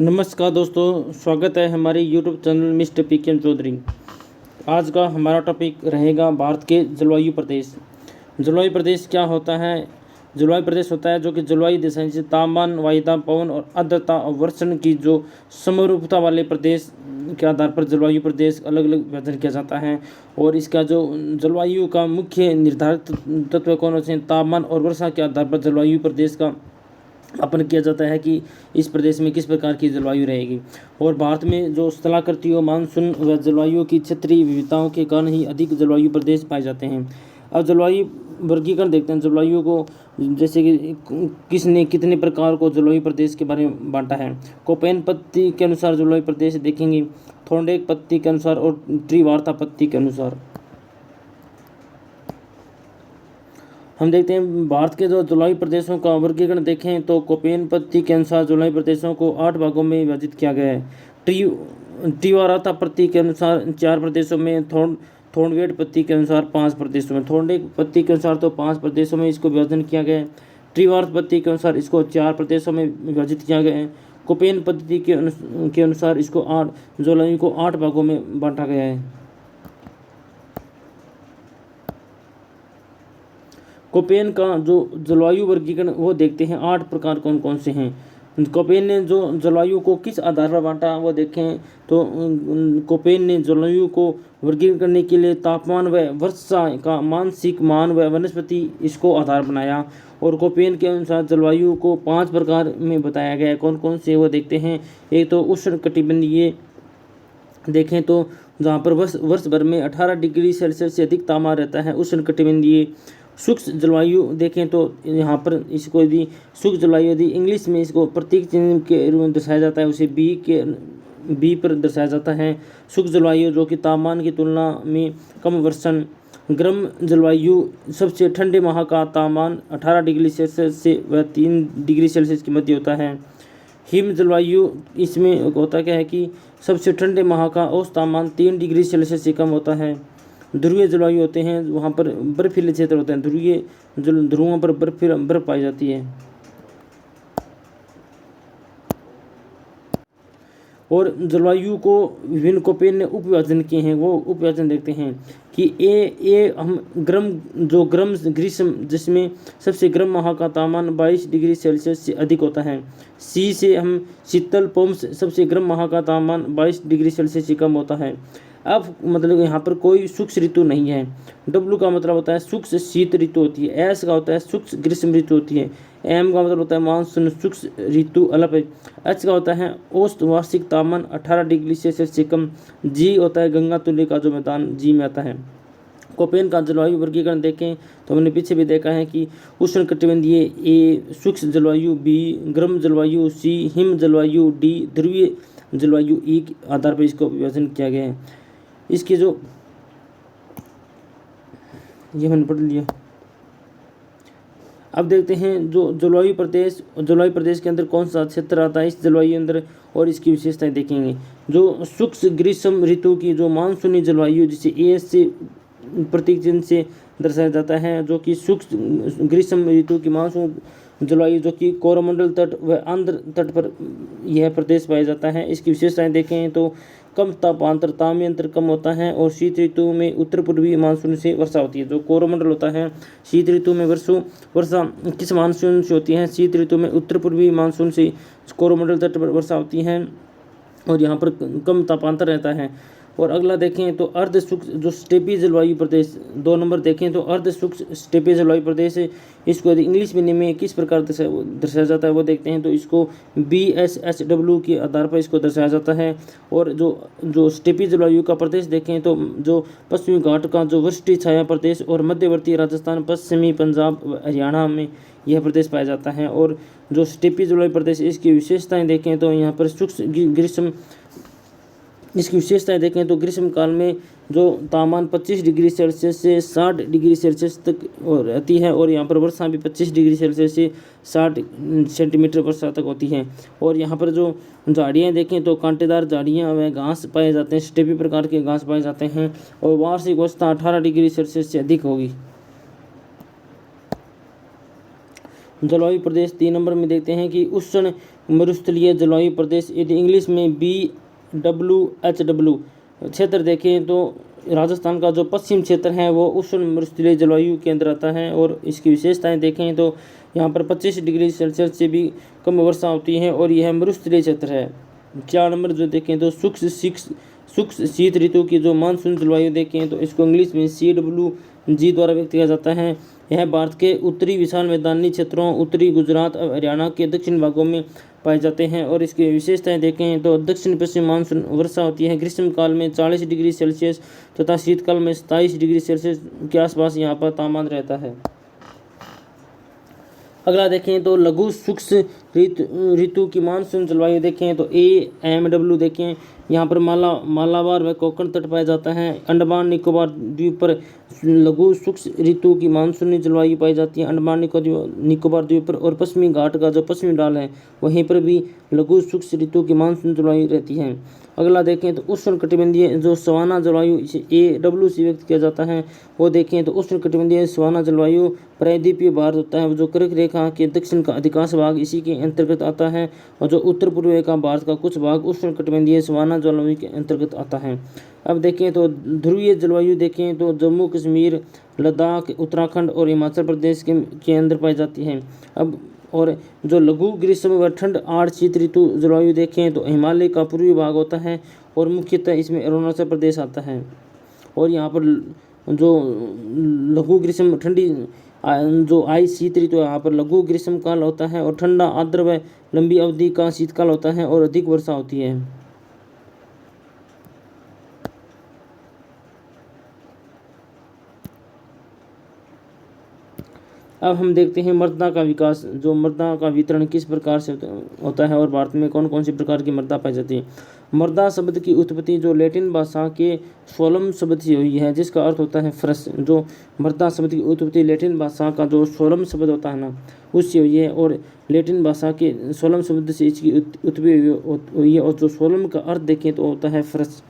नमस्कार दोस्तों, स्वागत है हमारे यूट्यूब चैनल मिस्टर पीके चौधरी। आज का हमारा टॉपिक रहेगा भारत के जलवायु प्रदेश। जलवायु प्रदेश क्या होता है? जलवायु प्रदेश होता है जो कि जलवायु दिशाएं जैसे तापमान, वायुता, पवन और आर्द्रता और वर्षण की जो समरूपता वाले प्रदेश के आधार पर जलवायु प्रदेश अलग अलग विभाजन किया जाता है। और इसका जो जलवायु का मुख्य निर्धारित तत्व कौन से तापमान और वर्षा के आधार पर जलवायु प्रदेश का अपन किया जाता है कि इस प्रदेश में किस प्रकार की जलवायु रहेगी। और भारत में जो स्थलाकृति और मानसून व जलवायु की क्षेत्रीय विविधताओं के कारण ही अधिक जलवायु प्रदेश पाए जाते हैं। अब जलवायु वर्गीकरण देखते हैं। जलवायु को जैसे कि किसने कितने प्रकार को जलवायु प्रदेश के बारे में बांटा है। कोपेन पत्ती के अनुसार जलवायु प्रदेश देखेंगे, थोर्नडाइक पत्ती के अनुसार और त्रिवार्ता पत्ती के अनुसार। हम देखते हैं भारत के जो जलवायु प्रदेशों का वर्गीकरण देखें तो कोपेन पत्ती के अनुसार जलवायु प्रदेशों को 8 भागों में विभाजित किया गया है। त्रिवार्ता पत्ती के अनुसार 4 प्रदेशों में, थोर्नडाइक पत्ती के अनुसार 5 प्रदेशों में, थोर्नडाइक पत्ती के अनुसार तो 5 प्रदेशों में इसको विभाजन किया गया है। त्रिवार्ता पत्ती के अनुसार इसको 4 प्रदेशों में विभाजित किया गया है। कोपेन पत्ती के अनुसार इसको जलवायु को 8 भागों में बांटा गया है। कोपेन का जो जलवायु वर्गीकरण वो देखते हैं 8 प्रकार कौन कौन से हैं। कोपेन ने जो जलवायु को किस आधार पर बांटा वो देखें तो कोपेन ने जलवायु को वर्गीकरण करने के लिए तापमान व वर्षा का मानसिक मान व वनस्पति इसको आधार बनाया। और कोपेन के अनुसार जलवायु को 5 प्रकार में बताया गया है। कौन कौन से वो देखते हैं। एक तो उष्णकटिबंधीय देखें तो जहाँ पर वर्ष भर में 18 डिग्री सेल्सियस से अधिक तापमान रहता है, उष्णकटिबंधीय। शुष्क जलवायु देखें तो यहाँ पर इसको यदि शुष्क जलवायु यदि इंग्लिश में इसको प्रतीक चिन्ह के रूप में दर्शाया जाता है, उसे बी पर दर्शाया जाता है। शुष्क जलवायु जो कि तापमान की तुलना में कम वर्षण। गर्म जलवायु सबसे ठंडे माह का तापमान 18 डिग्री सेल्सियस से व 3 डिग्री सेल्सियस के मध्य होता है। हिम जलवायु इसमें होता क्या है कि सबसे ठंडे माह का औसत तापमान 3 डिग्री सेल्सियस से कम होता है। ध्रुवीय जलवायु होते हैं, वहाँ पर बर्फीले क्षेत्र होते हैं। ध्रुवीय ध्रुवों पर बर्फ पाई जाती है। और जलवायु को विभिन्न कोपेन ने उपविभाजन किए हैं, वो उपविभाजन देखते हैं कि ए हम गर्म ग्रीष्म जिसमें सबसे गर्म माह का तापमान 22 डिग्री सेल्सियस से अधिक होता है। सी से हम शीतल पोम्स सबसे गर्म माह का तापमान 22 डिग्री सेल्सियस से कम होता है। अब मतलब यहाँ पर कोई शुष्क ऋतु नहीं है। डब्ल्यू का मतलब होता है शुष्क शीत ऋतु होती है। एस का होता है शुष्क ग्रीष्म ऋतु होती है। एम का मतलब होता है मानसून शुष्क ऋतु अलग है। एच का होता है औसत वार्षिक तापमान 18 डिग्री सेल्सियस से कम। जी होता है गंगा तुल्य का जो मैदान, जी में आता है। कोपेन का जलवायु वर्गीकरण देखें तो हमने पीछे भी देखा है कि उष्णकटिबंधीय ए, शुष्क जलवायु बी, गर्म जलवायु सी, हिम जलवायु डी, ध्रुवीय जलवायु ई के आधार पर इसको विभाजन किया गया है। इसके जो ये मैंने पढ़ लिया। अब देखते हैं जो जलवायु प्रदेश के अंदर कौन सा क्षेत्र आता है इस जलवायु अंदर, और इसकी विशेषताएं देखेंगे। जो शुष्क ग्रीष्म ऋतु की जो मानसूनी जलवायु जिसे ए से प्रतीक चिन्ह से दर्शाया जाता है, जो कि शुष्क ग्रीष्म ऋतु की मानसून जलवायु जो कि कोरोमंडल तट व आंध्र तट पर यह प्रदेश पाया जाता है। इसकी विशेषताएं देखें तो कम तापांतर, तापीय अंतर कम होता है। और शीत ऋतु में उत्तर पूर्वी मानसून से वर्षा होती है। जो कोरोमंडल होता है, शीत ऋतु में वर्षा किस मानसून से होती है? शीत ऋतु में उत्तर पूर्वी मानसून से कोरोमंडल तट पर वर्षा होती है और यहाँ पर कम तापांतर रहता है। और अगला देखें तो अर्ध शुष्क जो स्टेपी जलवायु प्रदेश, 2 नंबर देखें तो अर्ध शुष्क स्टेपी जलवायु प्रदेश है। इसको यदि इंग्लिश मीडियम में किस प्रकार दर्शाया जाता है वो देखते हैं तो इसको BSHW के आधार पर इसको दर्शाया जाता है। और जो स्टेपी जलवायु का प्रदेश देखें तो जो पश्चिमी घाट का जो वृष्टि छाया प्रदेश और मध्यवर्ती राजस्थान, पश्चिमी पंजाब, हरियाणा में यह प्रदेश पाया जाता है। और जो स्टेपी जलवायु प्रदेश इसकी विशेषताएँ देखें तो यहाँ पर शुष्क ग्रीष्म, इसकी विशेषताएं देखें तो ग्रीष्म काल में जो तापमान 25 डिग्री सेल्सियस से 60 डिग्री सेल्सियस तक रहती है। और यहाँ पर वर्षा भी 25 डिग्री सेल्सियस से 60 सेंटीमीटर वर्षा तक होती है। और यहाँ पर जो झाड़ियाँ देखें तो कांटेदार झाड़ियाँ व घास पाए जाते हैं, स्टेपी प्रकार के घास पाए जाते हैं। और वार्षिक वर्षा 18 डिग्री सेल्सियस से अधिक होगी। जलवायु प्रदेश 3 नंबर में देखते हैं कि उष्ण मरुस्थलीय जलवायु प्रदेश, यदि इंग्लिश में BWHW क्षेत्र देखें तो राजस्थान का जो पश्चिम क्षेत्र है वो उष्ण मरुस्थलीय जलवायु के अंदर आता है। और इसकी विशेषताएं देखें तो यहाँ पर 25 डिग्री सेल्सियस से भी कम वर्षा होती है और यह मरुस्थलीय क्षेत्र है। 4 नंबर जो देखें तो शुष्क शीत ऋतु की जो मानसून जलवायु देखें तो इसको इंग्लिश में CWG द्वारा व्यक्त किया जाता है। यह भारत के उत्तरी विशाल मैदानी क्षेत्रों, उत्तरी गुजरात और हरियाणा के दक्षिण भागों में पाए जाते हैं। और इसकी विशेषताएं देखें तो दक्षिण पश्चिम मानसून वर्षा होती है ग्रीष्म काल में 40 डिग्री सेल्सियस तथा शीतकाल में 27 डिग्री सेल्सियस के आसपास यहाँ पर तापमान रहता है। अगला देखें तो लघु शुष्क ऋतु की मानसून जलवायु देखें तो AMW देखें, यहाँ पर मालाबार व कोंकण तट पाया जाता है। अंडमान निकोबार द्वीप पर लघु शुष्क ऋतु की मानसूनी जलवायु पाई जाती है। अंडमान निकोबार द्वीप पर और पश्चिमी घाट का जो पश्चिमी ढाल है वहीं पर भी लघु शुष्क ऋतु की मानसून जलवायु रहती है। अगला देखें तो उष्ण कटिबंधीय जो सवाना जलवायु इसे AW से व्यक्त किया जाता है। वो देखें तो उष्ण कटिबंधीय सवाना जलवायु प्रायद्वीपीय भारत होता है जो कर्क रेखा के दक्षिण का अधिकांश भाग इसी के अंतर्गत आता है और जो उत्तर पूर्व का भारत का कुछ भाग उष्ण कटिबंधीय सवाना जलवायु के अंतर्गत आता है। अब देखें तो ध्रुवीय जलवायु देखें तो जम्मू कश्मीर, लद्दाख, उत्तराखंड और हिमाचल प्रदेश के अंदर पाई जाती है। अब और जो लघु ग्रीष्म व ठंड आड़ शीत ऋतु जलवायु देखें तो हिमालय का पूर्वी भाग होता है और मुख्यतः इसमें अरुणाचल प्रदेश आता है। और यहाँ पर जो लघु ग्रीष्म ठंडी जो आई शीत ऋतु यहाँ पर लघु ग्रीष्म काल होता है और ठंडा आर्द्र व लंबी अवधि का शीतकाल होता है और अधिक वर्षा होती है। अब हम देखते हैं मृदा का विकास, जो मृदा का वितरण किस प्रकार से होता है और भारत में कौन कौन सी प्रकार की मृदा पाई जाती है। मृदा शब्द की उत्पत्ति जो लैटिन भाषा के सोलम शब्द से हुई है जिसका अर्थ होता है फर्श। जो मृदा शब्द की उत्पत्ति लैटिन भाषा का जो सोलम शब्द होता है ना उससे हुई है और लैटिन भाषा के सोलम शब्द से इसकी उत्पत्ति हुई है। और जो सोलम का अर्थ देखें तो होता है फर्श।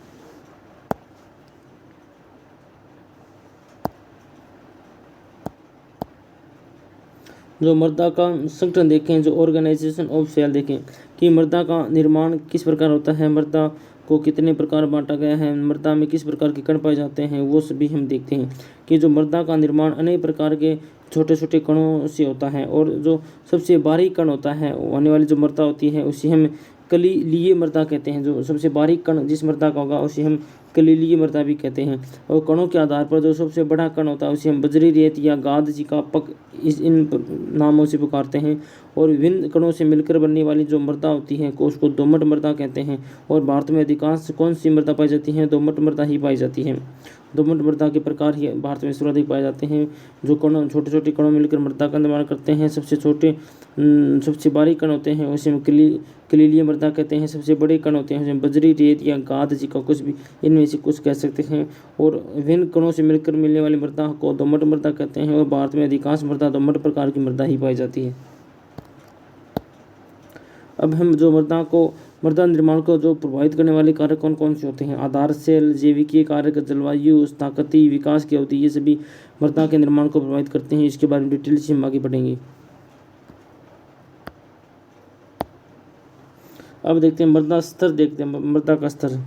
जो मृदा का संगठन देखें, जो ऑर्गेनाइजेशन ऑफ सेल देखें कि मृदा का निर्माण किस प्रकार होता है, मृदा को कितने प्रकार बांटा गया है, मृदा में किस प्रकार के कण पाए जाते हैं, वो सभी हम देखते हैं कि जो मृदा का निर्माण अनेक प्रकार के छोटे छोटे कणों से होता है। और जो सबसे बारीक कण होता है आने वाली जो मृदा होती है उसे हम कलीलीय मृदा कहते हैं। जो सबसे बारीक कण जिस मृदा का होगा उसे हम कलीलीय मृदा भी कहते हैं। और कणों के आधार पर जो सबसे बड़ा कण होता है उसे हम बजरी रेत या गाद चिकापक इन नामों से पुकारते हैं। और विभिन्न कणों से मिलकर बनने वाली जो मृदा होती है उसको दोमट मृदा कहते हैं। और भारत में अधिकांश कौन सी मृदा पाई जाती है, दोमट मृदा ही पाई जाती है। दोमट मृदा के प्रकार ही भारत में सर्वाधिक पाए जाते हैं। जो कण छोटे छोटे कणों मिलकर मृदा का निर्माण करते हैं, सबसे बारीक कण होते हैं उसे हम कलीलीय मृदा कहते हैं। सबसे बड़े कण होते हैं उसे बजरी रेत या गाद चिका कुछ भी इनमें से कुछ कह सकते हैं। और विभिन्न कणों से मिलकर मिलने वाली मृदा को दोमट मृदा कहते हैं। और भारत में अधिकांश मृदा दोमट प्रकार की मृदा ही पाई जाती है। अब हम जो मृदा निर्माण को जो प्रभावित करने वाले कारक कौन कौन से होते हैं, आधार सेल, जैविकीय कारक, जलवायु, ताकती, विकास की अवधि, ये सभी मृदा के निर्माण को प्रभावित करते हैं। इसके बारे में डिटेल से हम आगे बढ़ेंगे। अब देखते हैं मृदा स्तर, देखते हैं मृदा का स्तर।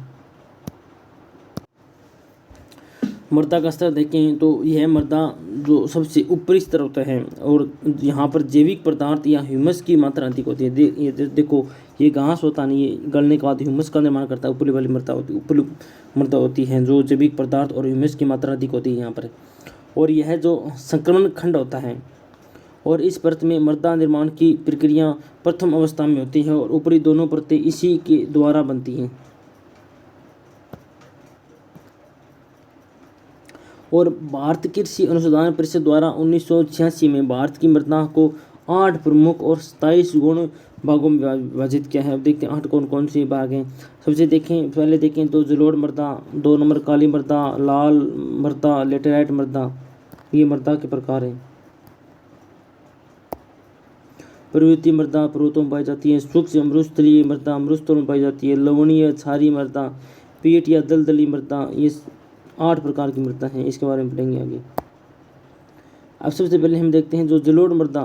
मृदा का स्तर देखें तो यह मृदा जो सबसे ऊपरी स्तर होता है और यहाँ पर जैविक पदार्थ या ह्यूमस की मात्रा अधिक होती है। ये देखो ये घास होता नहीं, ये गलने के बाद ह्यूमस का निर्माण करता है। ऊपरी वाली मृदा होती है जो जैविक पदार्थ और ह्यूमस की मात्रा अधिक होती है यहाँ पर। और यह जो संक्रमण खंड होता है और इस परत में मृदा निर्माण की प्रक्रिया प्रथम अवस्था में होती है और ऊपरी दोनों परतें इसी के द्वारा बनती हैं। और भारत कृषि अनुसंधान परिषद द्वारा 1986 में भारत की मृदा को 8 प्रमुख और 27 गुण भागों में विभाजित किया है। अब देखते हैं 8 कौन कौन से भाग हैं। पहले देखें तो जलोढ़ मृदा, 2 नंबर काली मृदा, लाल मृदा, लेटेराइट मृदा, ये मृदा के प्रकार हैं। पर्वतीय मृदा पर्वतों में पाई जाती है। शुष्क मरुस्थलीय मृदा मरुस्थलों में पाई जाती है। लवणीय क्षारीय मृदा, पीट या दलदली मृदा, ये 8 प्रकार की मृदा हैं। इसके बारे में पढ़ेंगे आगे। अब सबसे पहले हम देखते हैं जो जलोढ़ मृदा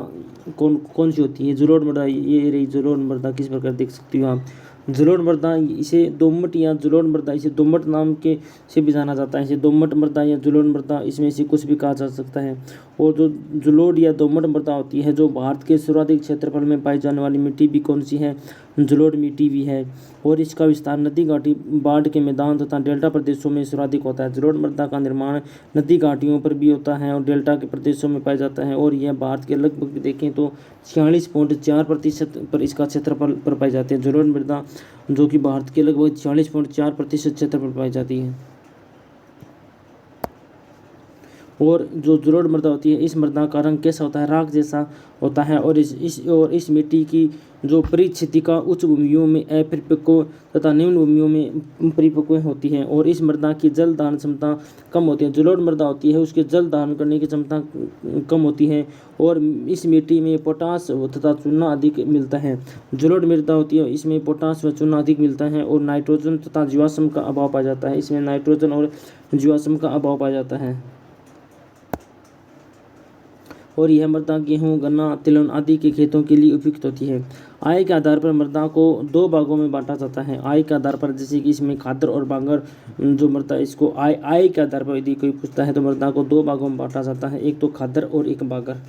कौन कौन सी होती है। जलोढ़ मृदा ये रही जलोढ़ मृदा, किस प्रकार देख सकती हो आप। जलोढ़ मृदा इसे दोमट या जलोढ़ मृदा, इसे दोमट नाम के से भी जाना जाता है। इसे दोमट मृदा या जलोढ़ मृदा, इसमें से कुछ भी कहा जा सकता है। और जो जलोढ़ या दोमट मृदा होती है, जो भारत के सर्वाधिक क्षेत्रफल में पाई जाने वाली मिट्टी भी कौन सी है, जलोढ़ मिट्टी भी है। और इसका विस्तार नदी घाटी, बाढ़ के मैदान तथा डेल्टा प्रदेशों में सर्वाधिक होता है। जलोढ़ मृदा का निर्माण नदी घाटियों पर भी होता है और डेल्टा के प्रदेशों में पाया जाता है। और यह भारत के लगभग देखें तो 46.4% पर इसका क्षेत्रफल पर पाई जाती है। जलोढ़ मृदा जो कि भारत के लगभग 46.4% क्षेत्र पर पाई जाती है। और जो जलोढ़ मृदा होती है, इस मृदा का रंग कैसा होता है, राख जैसा होता है। और इस मिट्टी की जो परिस्थितिका उच्च भूमियों में अपरिपक्व तथा निम्न भूमियों में परिपक्व होती है। और इस मृदा की जल धारण क्षमता कम होती है। जलोढ़ मृदा होती है, उसके जल धारण करने की क्षमता कम होती है। और इस मिट्टी में पोटास तथा चूना अधिक मिलता है। जलोढ़ मृदा होती है, इसमें पोटास व चूना अधिक मिलता है। और नाइट्रोजन तथा जीवाश्म का अभाव पाया जाता है। इसमें नाइट्रोजन और जीवाश्म का अभाव पाया जाता है। और यह मृदा गेहूं, गन्ना, तिलहन आदि के खेतों के लिए उपयुक्त होती है। आय के आधार पर मृदा को दो भागों में बांटा जाता है। आय के आधार पर, जैसे कि इसमें खादर और बांगर, जो मृदा इसको आय के आधार पर यदि कोई पूछता है तो मृदा को दो भागों में बांटा जाता है, एक तो खादर और एक बांगर।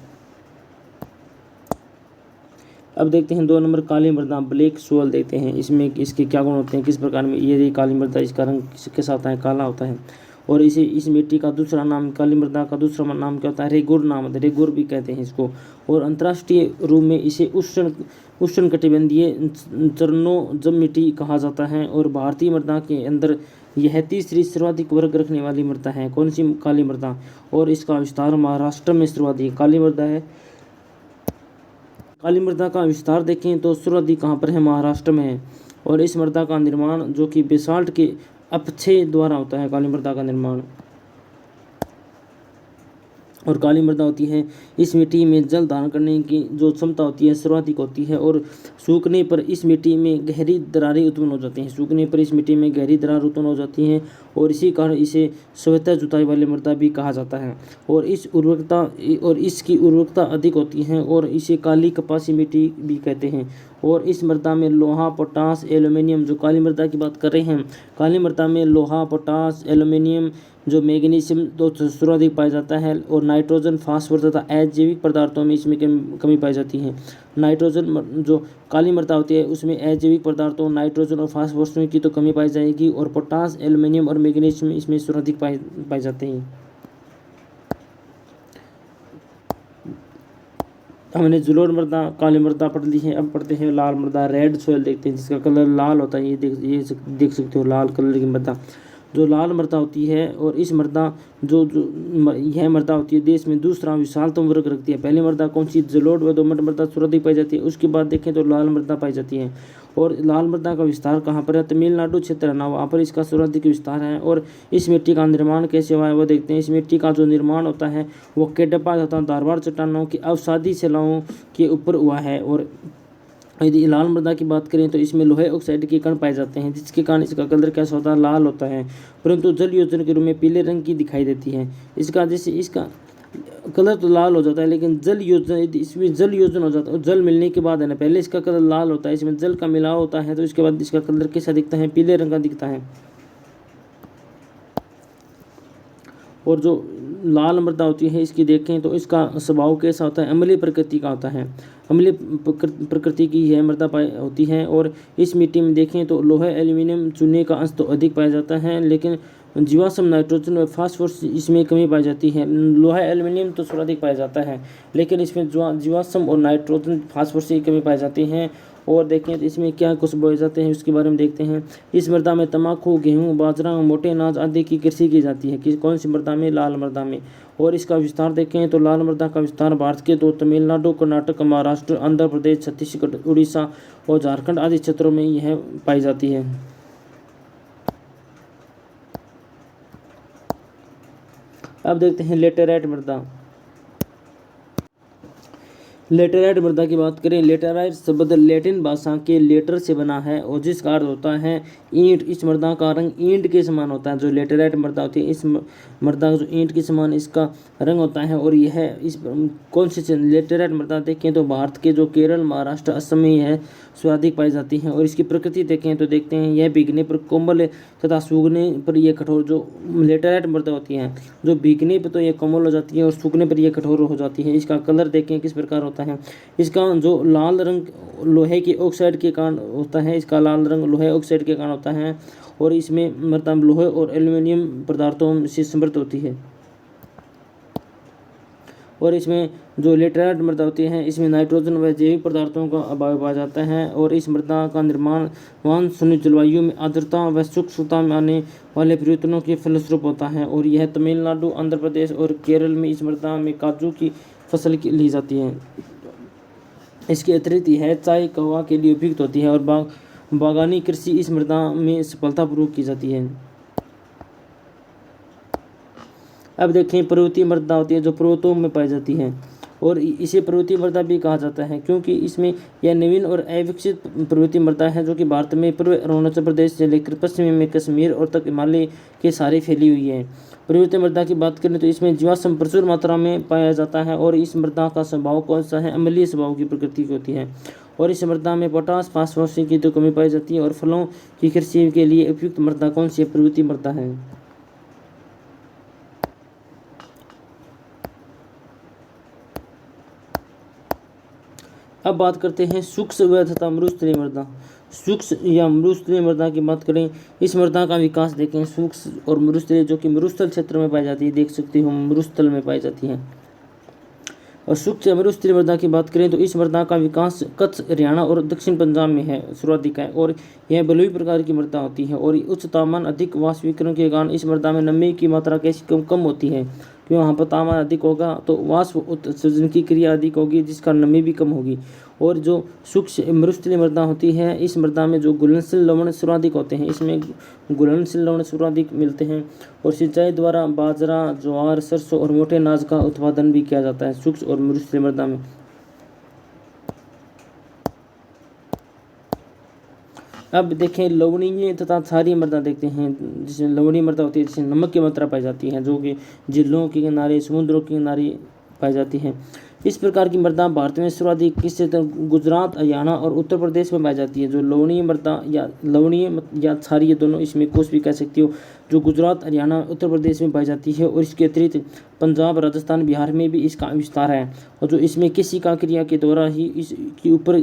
अब देखते हैं 2 नंबर काली मृदा, ब्लैक सोयल देखते हैं। इसमें इसके क्या गुण होते हैं, किस प्रकार में। ये रही काली मृदा, इसका रंग कैसा होता है, काला होता है। और इस मिट्टी का दूसरा नाम, काली मृदा का दूसरा नाम क्या होता है, रेगुर नाम होता है, रेगुर भी कहते हैं इसको। और अंतर्राष्ट्रीय रूप में इसे उष्णकटिबंधीय चरणों मिट्टी कहा जाता है। और भारतीय मृदा के अंदर यह तीसरी सर्वाधिक वर्ग रखने वाली मृदा है। कौन सी, काली मृदा। और इसका विस्तार महाराष्ट्र में सर्वाधिक काली मृदा है। काली मृदा का विस्तार देखें तो सर्वाधिक कहाँ पर है, महाराष्ट्र में है। और इस मृदा का निर्माण जो कि बेसाल्ट के अपक्षय द्वारा होता है, काली मृदा का निर्माण। और काली मृदा होती है, इस मिट्टी में जल धारण करने की जो क्षमता होती है सर्वाधिक होती है। और सूखने पर इस मिट्टी में गहरी दरारें उत्पन्न हो जाती हैं। सूखने पर इस मिट्टी में गहरी दरार उत्पन्न हो जाती हैं। और इसी कारण इसे स्वतः जुताई वाली मृदा भी कहा जाता है। और इसकी उर्वरकता अधिक होती है। और इसे काली कपासी मिट्टी भी कहते हैं। और इस मृदा में लोहा, पोटास, एल्यूमिनियम, जो काली मृदा की बात कर रहे हैं, काली मृदा में लोहा, पोटास, एल्यूमिनियम, जो मैग्नीशियम तो सर्वाधिक पाया जाता है। और नाइट्रोजन, फास्फोरस तथा अजैविक पदार्थों में इसमें कमी पाई जाती है। नाइट्रोजन, जो काली मृदा होती है उसमें अजैविक पदार्थों नाइट्रोजन और फास्फोरस की तो कमी पाई जाएगी। और पोटास, एल्यूमिनियम और मैग्नीशियम इसमें सर्वाधिक पाए जाते हैं। हमने जलोढ़ मृदा, काली मृदा पढ़ ली है। अब पढ़ते हैं लाल मृदा, रेड सोयल देखते हैं, जिसका कलर लाल होता है। ये देख सकते हो, लाल कलर की मृदा, जो लाल मृदा होती है। और इस मृदा यह मृदा होती है देश में दूसरा विशालतम वर्ग रखती है। पहली मृदा कौन सी, जलोढ़ व दोमट मृदा सर्वाधिक पाई जाती है। उसके बाद देखें तो लाल मृदा पाई जाती है। और लाल मृदा का विस्तार कहाँ पर है, तमिलनाडु क्षेत्र है ना, वहाँ पर इसका सर्वाधिक विस्तार है। और इस मिट्टी का निर्माण कैसे हुआ है वो देखते हैं। इस मिट्टी का जो निर्माण होता है वो केडप्पा तथा धारवाड़ चट्टानों की अवसादी शिलाओं के ऊपर हुआ है। और यदि लाल मृदा की बात करें तो इसमें लोहे ऑक्साइड के कण पाए जाते हैं, जिसके कारण इसका कलर कैसा होता है, लाल होता है। परंतु जल योजन के रूप में पीले रंग की दिखाई देती है। इसका कलर तो लाल हो जाता है, लेकिन इसमें जल योजन हो जाता है। जल मिलने के बाद है ना, पहले इसका कलर लाल होता है, इसमें जल का मिलाव होता है, तो इसके बाद इसका कलर कैसा दिखता है, पीले रंग का दिखता है। और जो लाल मृदा होती है इसकी देखें तो इसका स्वभाव कैसा होता है, अम्लीय प्रकृति का होता है। अम्लीय प्रकृति की यह मृदा होती है। और इस मिट्टी में देखें तो लोहे, एल्यूमिनियम, चूने का अंश तो अधिक पाया जाता है, लेकिन जीवाश्म, नाइट्रोजन और फास्फोरस इसमें कमी पाई जाती है। लोहा, एल्यूमिनियम तो सर्वाधिक पाया जाता है, लेकिन इसमें जीवाश्म और नाइट्रोजन, फास्फोरस की कमी पाई जाती है। और देखें तो इसमें क्या कुछ बोए जाते हैं उसके बारे में देखते हैं। इस मृदा में तंबाकू, गेहूं, बाजरा, मोटे अनाज आदि की कृषि की जाती है। कौन सी मृदा में, लाल मृदा में। और इसका विस्तार देखें तो लाल मृदा का विस्तार भारत के तो तमिलनाडु, कर्नाटक, महाराष्ट्र, आंध्र प्रदेश, छत्तीसगढ़, उड़ीसा और झारखंड आदि क्षेत्रों में यह पाई जाती है। अब देखते हैं लेटेराइट मृदा। लेटेराइट मृदा की बात करें, लेटेराइट शब्द लैटिन भाषा के लेटर से बना है और जिसका अर्थ होता है ईंट। इस मृदा का रंग ईंट के समान होता है। जो लेटेराइट मृदा होती है, इस मृदा जो ईंट के समान इसका रंग होता है। और यह इस कौन सी लेटेराइट मृदा देखें तो भारत के जो केरल, महाराष्ट्र, असम में यह सर्वाधिक पाई जाती है। और इसकी प्रकृति देखें तो देखते हैं यह भीगने पर कोमल तथा सूखने पर यह कठोर। जो लेटेराइट मृदा होती है, जो भीगने पर तो यह कोमल हो जाती है और सूखने पर यह कठोर हो जाती है। इसका कलर देखें किस प्रकार होता है। इसका जो लाल रंग लोहे के ऑक्साइड के कारण होता है, इसका लाल रंग लोहे ऑक्साइड के कारण होता है। और इसमें मतलब लोहे और एल्युमिनियम पदार्थों से समृद्ध होती है। और इसमें जो लेटेराइट मृदा होती है, इसमें नाइट्रोजन व जैविक पदार्थों का अभाव पाया जाता है। और इस मृदा का निर्माण मानसूनी जलवायु में आर्द्रता व शुष्कता में आने वाले परिवर्तनों के फलस्वरूप होता है। और यह तमिलनाडु, आंध्र प्रदेश और केरल में इस मृदा में काजू की फसल ली जाती है। इसके अतिरिक्त यह चाय, कहवा के लिए उपयुक्त होती है और बागानी कृषि इस मृदा में सफलतापूर्वक की जाती है। अब देखें पर्वतीय मृदा होती है जो पर्वतों में पाई जाती है और इसे पर्वतीय मृदा भी कहा जाता है क्योंकि इसमें यह नवीन और अविकसित पर्वतीय मृदा है जो कि भारत में पूर्व अरुणाचल प्रदेश से लेकर पश्चिम में कश्मीर और तक हिमालय के सारे फैली हुई है। पर्वतीय मृदा की बात करें तो इसमें जीवाश्म प्रचुर मात्रा में पाया जाता है। और इस मृदा का स्वभाव कौन सा है, अम्लीय स्वभाव की प्रकृति की होती है। और इस मृदा में पोटास, फास्फोरस की तो कमी पाई जाती है। और फलों की कृषि के लिए उपयुक्त मृदा कौन सी है, पर्वतीय मृदा है। अब बात करते हैं शुष्क व तथा मरुस्थलीय मृदा। शुष्क या मरुस्थलीय मृदा की बात करें, इस मृदा का विकास देखें। शुष्क और मरुस्थलीय जो कि मरुस्थल क्षेत्र में पाई जाती है, देख सकते हो मरुस्थल में पाई जाती है। और शुष्क या मरुस्थलीय मृदा की बात करें तो इस मृदा का विकास कच्छ, हरियाणा और दक्षिण पंजाब में है सर्वाधिक है। और यह बलुई प्रकार की मृदा होती है। और उच्च तापमान, अधिक वाष्पीकरण के कारण इस मृदा में नमी की मात्रा कैसी कम होती है। क्यों, वहाँ पर तापमान अधिक होगा तो वाष्प उत्सर्जन की क्रिया अधिक होगी जिस कारण नमी भी कम होगी। और जो शुष्क मरुस्थलीय मृदा होती है, इस मृदा में जो घुलनशील लवण सर्वाधिक होते हैं, इसमें घुलनशील लवण सर्वाधिक मिलते हैं। और सिंचाई द्वारा बाजरा, ज्वार, सरसों और मोटे अनाज का उत्पादन भी किया जाता है शुष्क और मरुस्थलीय मृदा में। अब देखें लवणीय तथा क्षारीय मृदा देखते हैं, जिसमें लवणीय मृदा होती है जिसमें नमक की मात्रा पाई जाती है, जो कि झीलों के किनारे, समुद्रों के किनारे पाई जाती है। इस प्रकार की मृदा भारत में सर्वाधिक किस गुजरात, हरियाणा और उत्तर प्रदेश में पाई जाती है। जो लवणीय मृदा या लवणीय या क्षारीय दोनों इसमें कोष भी कह सकती हो, जो गुजरात, हरियाणा, उत्तर प्रदेश में पाई जाती है। और इसके अतिरिक्त पंजाब, राजस्थान, बिहार में भी इसका विस्तार है। और जो इसमें किसी का क्रिया के द्वारा ही इसके ऊपर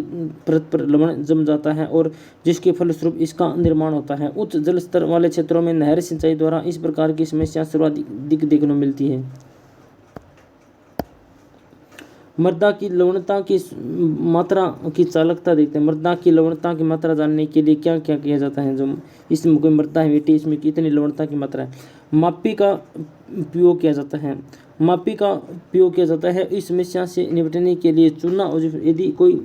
परत पर लवण जम जाता है और जिसके फलस्वरूप इसका निर्माण होता है। उच्च जल स्तर वाले क्षेत्रों में नहर सिंचाई द्वारा इस प्रकार की समस्या सर्वाधिक देखने को मिलती है। मृदा की लवणता की मात्रा की चालकता देखते हैं। मृदा की लवणता की मात्रा जानने के लिए क्या क्या किया जाता है। जो इसमें कोई मृदा है मिट्टी, इसमें कितनी लवणता की मात्रा है। मापी का उपयोग किया जाता है। मापी का उपयोग किया जाता है इस समस्या से निपटने के लिए चुना। और यदि कोई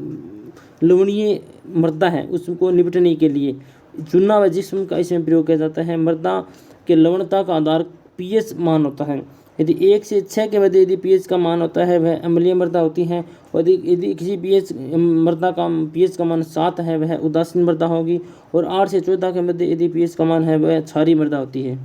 लवणीय मृदा है उसको निपटने के लिए चूना व जिस्म का इसमें प्रयोग किया जाता है। मृदा के लवणता का आधार पीएच मान होता है। यदि 1 से 6 के मध्य यदि पीएच का मान होता है वह अम्लीय मृदा होती है। और यदि किसी पीएच मृदा का पीएच का मान 7 है वह उदासीन मृदा होगी। और 8 से 14 के मध्य यदि पीएच का मान है वह क्षारीय मृदा होती है।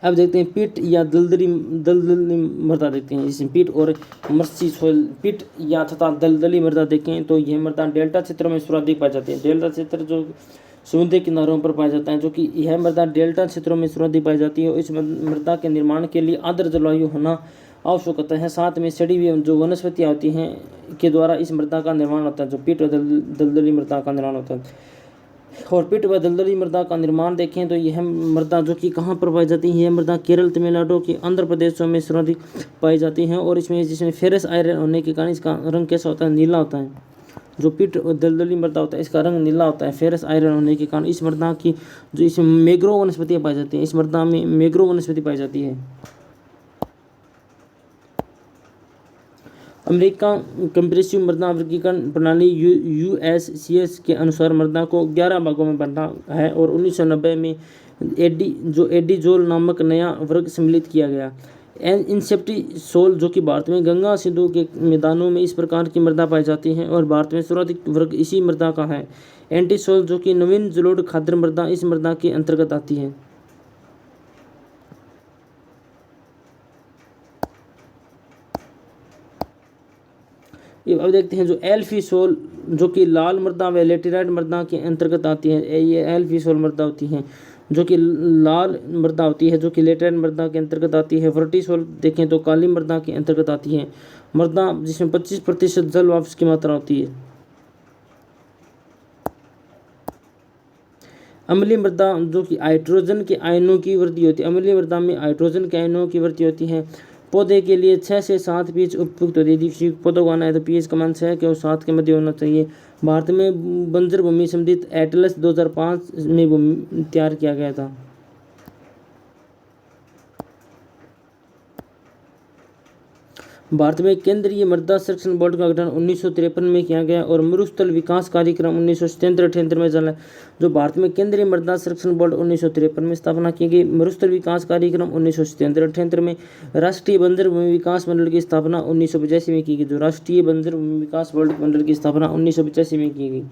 अब देखते हैं पिट या दलदली मृदा देखते हैं। जिसमें पिट और मर्सी सोइल, पिट या तथा दलदली मृदा देखें तो यह मृदा डेल्टा क्षेत्रों में सर्वाधिक पाई जाती है। डेल्टा क्षेत्र जो समुद्री किनारों पर पाया जाता है, जो कि यह मृदा डेल्टा क्षेत्रों में सर्वाधिक पाई जाती है। और इस मृदा के निर्माण के लिए आर्द्र जलवायु होना आवश्यक होता है। साथ में सड़ी हुई जो वनस्पतियाँ होती हैं के द्वारा इस मृदा का निर्माण होता है, जो पिट व दलदली मृदा का निर्माण होता है। और पिट व दलदली मृदा का निर्माण देखें तो यह मृदा जो कि कहाँ पर पाई जाती है, यह मृदा केरल, तमिलनाडु के आंध्र प्रदेशों में सर्वाधिक पाई जाती हैं। और इसमें जिसमें फेरस आयरन होने के कारण इसका रंग कैसा होता है, नीला होता है। जो पिट और दलदली मृदा होता है इसका रंग नीला होता है फेरस आयरन होने के कारण। इस मृदा की जो इसमें मैग्रो वनस्पतियाँ पाई जाती हैं, इस मृदा में मैग्रो वनस्पति पाई जाती है। अमेरिका कंप्रेसिव मृदा वर्गीकरण प्रणाली USCS के अनुसार मृदा को 11 भागों में बांटा है। और 1990 में एडी जोल नामक नया वर्ग सम्मिलित किया गया। इंसेप्टिसोल जो कि भारत में गंगा सिंधु के मैदानों में इस प्रकार की मृदा पाई जाती है और भारत में सर्वाधिक वर्ग इसी मृदा का है। एंटीसोल जो कि नवीन जलोढ़ खाद्य मृदा इस मृदा के अंतर्गत आती है। अब देखते हैं जो एल्फीसोल जो कि लाल मृदा व लेटेराइट मृदा के अंतर्गत आती है। ये एल्फीसोल मृदा होती है जो कि लाल मृदा होती है, जो कि लेटेराइट मृदा के अंतर्गत आती है। वर्टिसोल देखें तो काली मृदा के अंतर्गत आती है, मृदा जिसमें 25% जल वाष्प की मात्रा होती है। अम्लीय मृदा जो कि हाइड्रोजन के आयनों की वृद्धि होती है। अम्लीय मृदा में हाइड्रोजन के आयनों की वृद्धि होती है। पौधे के लिए 6 से 7 पीएच उपयुक्त होती है। यदि पौधों को आना है तो पीएच का मान 6 के और 7 के मध्य होना चाहिए। भारत में बंजर भूमि संबंधित एटलस 2005 में तैयार किया गया था। भारत में केंद्रीय मृदा संरक्षण बोर्ड का गठन 1953 में किया गया और मरुस्थल विकास कार्यक्रम 1977-78 में चला। जो भारत में केंद्रीय मृदा संरक्षण बोर्ड 1953 में स्थापना की गई। मरुस्थल विकास कार्यक्रम 1977-78 में। राष्ट्रीय बंजर भूमि विकास मंडल की स्थापना 1985 में की गई। जो राष्ट्रीय बंजर भूमि विकास मंडल की स्थापना 1985 में की गई।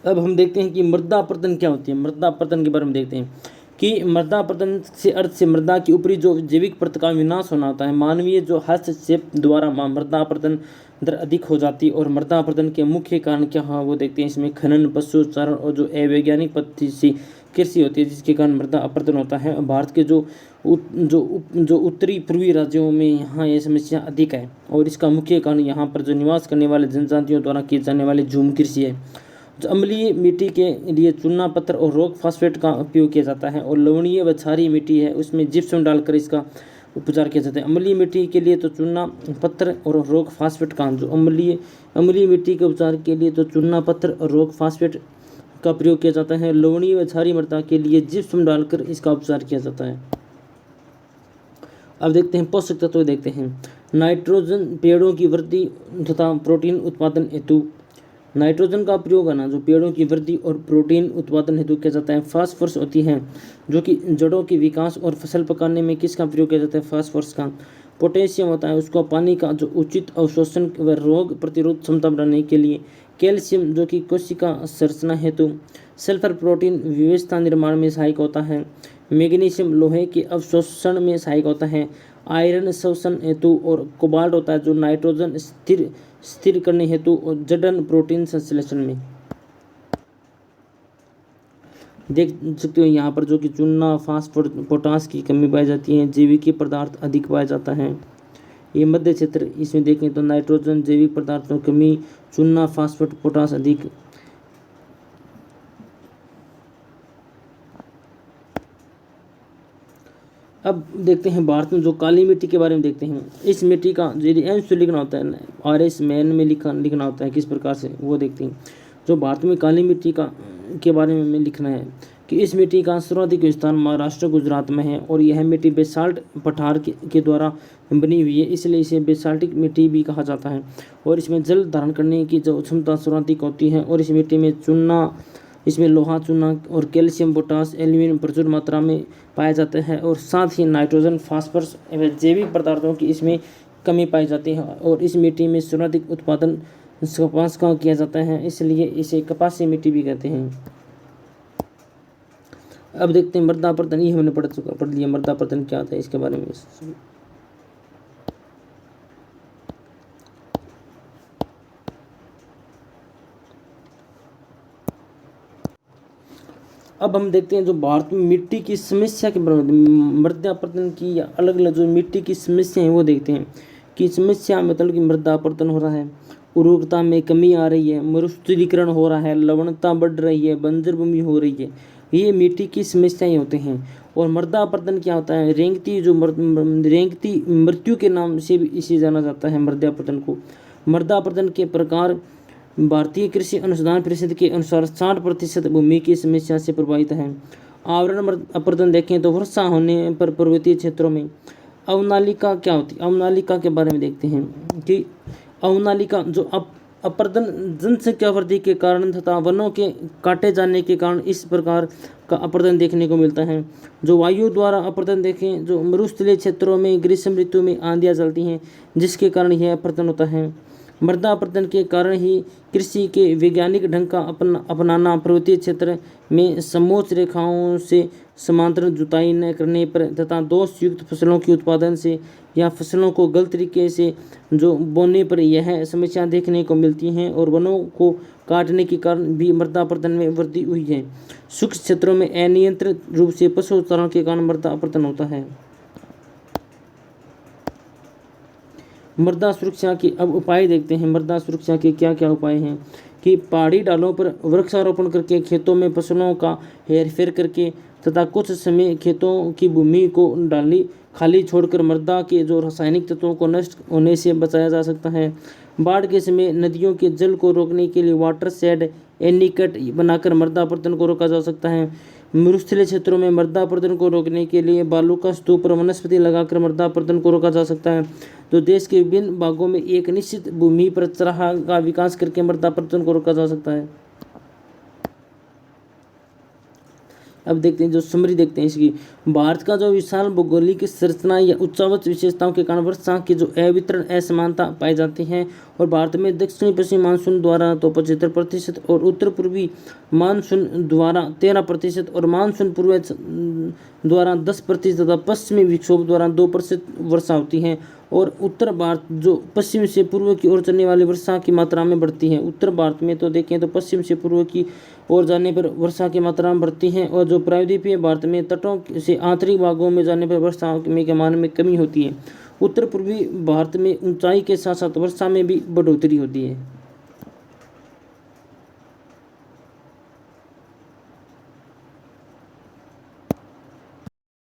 अब हम देखते हैं कि मृदा अपरदन क्या होती है। मृदा अपरदन के बारे में देखते हैं कि मृदा अपरदन से अर्थ से मृदा की ऊपरी जो जैविक परत का विनाश होना होता है। मानवीय जो हस्तक्षेप द्वारा मृदा अपरदन दर अधिक हो जाती है। और मृदा अपरदन के मुख्य कारण क्या है वो देखते हैं। इसमें खनन, पशु चारण और जो अवैज्ञानिक पद्धति से कृषि होती है जिसके कारण मृदा अपरदन होता है। भारत के जो उत्तरी पूर्वी राज्यों में यहाँ ये समस्या अधिक है और इसका मुख्य कारण यहाँ पर जो निवास करने वाले जनजातियों द्वारा की जाने वाली झूम कृषि है। जो अम्लीय मिट्टी के लिए चूना पत्थर और रॉक फास्फेट का उपयोग किया जाता है और लवणीय व क्षारीय मिट्टी है उसमें जिप्सम डालकर इसका उपचार किया जाता है। अम्लीय मिट्टी के लिए तो चूना पत्थर और रॉक फास्फेट का जो अम्लीय मिट्टी के उपचार के लिए तो चूना पत्थर और रॉक फास्फेट का प्रयोग किया जाता है। लवणीय व क्षारीय मृदा के लिए जिप्सम डालकर इसका उपचार किया जाता है। अब देखते हैं पोषक तत्व देखते हैं। नाइट्रोजन पेड़ों की वृद्धि तथा प्रोटीन उत्पादन हेतु नाइट्रोजन का प्रयोग है ना जो पेड़ों की वृद्धि और प्रोटीन उत्पादन हेतु किया जाता है। फास्फोरस होती है जो कि जड़ों के विकास और फसल पकाने में किसका प्रयोग किया जाता है, फास्फोरस का। पोटेशियम होता है उसको पानी का जो उचित अवशोषण व रोग प्रतिरोध क्षमता बढ़ाने के लिए। कैल्शियम जो कि कोशिका संरचना हेतु। सल्फर प्रोटीन विविधता निर्माण में सहायक होता है। मैग्नीशियम लोहे के अवशोषण में सहायक होता है। आयरन शोषण हेतु। और कोबाल्ट होता है जो नाइट्रोजन स्थिर करने हेतु और जड़न प्रोटीन संश्लेषण में। देख सकते हो यहाँ पर जो कि चूना, फास्फोरस, पोटास की कमी पाई जाती है। जैविक पदार्थ अधिक पाया जाता है। ये मध्य क्षेत्र इसमें देखें तो नाइट्रोजन, जैविक पदार्थों की कमी, चूना, फास्फोरस, पोटास अधिक। अब देखते हैं भारत में जो काली मिट्टी के बारे में देखते हैं। इस मिट्टी का जो लिखना होता है RS मैन में लिखना होता है किस प्रकार से वो देखते हैं। जो भारत में काली मिट्टी के बारे में लिखना है कि इस मिट्टी का सर्वाधिक स्थान महाराष्ट्र, गुजरात में है और यह मिट्टी बेसाल्ट पठार के द्वारा बनी हुई है इसलिए इसे बेसाल्टिक मिट्टी भी कहा जाता है। और इसमें जल धारण करने की जो क्षमता सर्वाधिक होती है। और इस मिट्टी में इसमें लोहा, चूना और कैल्शियम, पोटास, एल्यूमिनियम प्रचुर मात्रा में पाया जाता है। और साथ ही नाइट्रोजन, फास्फोरस एवं जैविक पदार्थों की इसमें कमी पाई जाती है। और इस मिट्टी में सर्वाधिक उत्पादन कपास का किया जाता है इसलिए इसे कपासी मिट्टी भी कहते हैं। अब देखते हैं मृदा अपरदन। ये हमने पढ़ लिया मृदा अपरदन क्या होता है इसके बारे में। अब हम देखते हैं जो भारत में मिट्टी की समस्या के बारे में, मृदा अपरदन की या अलग अलग जो मिट्टी की समस्या है वो देखते हैं कि समस्या मतलब कि मृदा अपरदन हो रहा है, उर्वरता में कमी आ रही है, मरुस्थलीकरण हो रहा है, लवणता बढ़ रही है, बंजर भूमि हो रही है, ये मिट्टी की समस्याएं होते हैं। और मृदा अपरदन क्या होता है, रेंगती मृत्यु के नाम से भी इसे जाना जाता है मृदा अपरदन को। मृदा अपरदन के प्रकार भारतीय कृषि अनुसंधान परिषद के अनुसार 60% भूमि की समस्या से प्रभावित है। आवरण अपरदन देखें तो वर्षा होने पर पर्वतीय क्षेत्रों में। अवनालिका क्या होती है, अवनालिका के बारे में देखते हैं कि अवनालिका जो अपर्दन जनसंख्या वृद्धि के कारण तथा वनों के काटे जाने के कारण इस प्रकार का अपर्दन देखने को मिलता है। जो वायु द्वारा अपर्दन देखें, जो मरुस्थलीय क्षेत्रों में ग्रीष्म ऋतु में आंधियाँ चलती हैं, जिसके कारण यह अपर्दन होता है। मृदा अपर्दन के कारण ही कृषि के वैज्ञानिक ढंग का अपनाना, पर्वतीय क्षेत्र में समोच्च रेखाओं से समांतर जुताई न करने पर तथा दोष युक्त फसलों के उत्पादन से या फसलों को गलत तरीके से जो बोने पर यह समस्या देखने को मिलती हैं और वनों को काटने के कारण भी मृदा अपर्दन में वृद्धि हुई है। शुष्क क्षेत्रों में अनियंत्रित रूप से पशु चारण के कारण मृदा अपर्दन होता है। मृदा सुरक्षा के अब उपाय देखते हैं। मृदा सुरक्षा के क्या क्या उपाय हैं कि पहाड़ी ढालों पर वृक्षारोपण करके, खेतों में फसलों का हेरफेर करके तथा कुछ समय खेतों की भूमि को खाली छोड़कर मृदा के जो रासायनिक तत्वों को नष्ट होने से बचाया जा सकता है। बाढ़ के समय नदियों के जल को रोकने के लिए वाटर शेड, एनीकट बनाकर मृदा अपर्दन को रोका जा सकता है। मरुस्थलीय क्षेत्रों में मृदा अपर्दन को रोकने के लिए बालू का स्तूप और वनस्पति लगाकर मृदा अपर्दन को रोका जा सकता है। तो देश के विभिन्न भागों में एक निश्चित भूमि पर चराह का विकास करके मृदा अपर्दन को रोका जा सकता है। अब देखते हैं, जो समरी देखते हैं इसकी। भारत का जो विशाल भौगोलिक संरचना या उच्चावच विशेषताओं के कारण वर्षा की जो अवितरण असमानता पाई जाती है और भारत में दक्षिणी पश्चिमी मानसून द्वारा तो 75% और उत्तर पूर्वी मानसून द्वारा 13% और मानसून पूर्व द्वारा 10% तथा पश्चिमी विक्षोभ द्वारा 2% वर्षा होती है। और उत्तर भारत जो पश्चिम से पूर्व की ओर चलने वाली वर्षा की मात्रा में बढ़ती है। उत्तर भारत में तो देखें तो पश्चिम से पूर्व की ओर जाने पर वर्षा की मात्रा में बढ़ती है और जो प्रायद्वीपीय भारत में तटों से आंतरिक भागों में जाने पर वर्षा के मान में कमी होती है। उत्तर पूर्वी भारत में ऊंचाई के साथ साथ वर्षा में भी बढ़ोतरी होती है।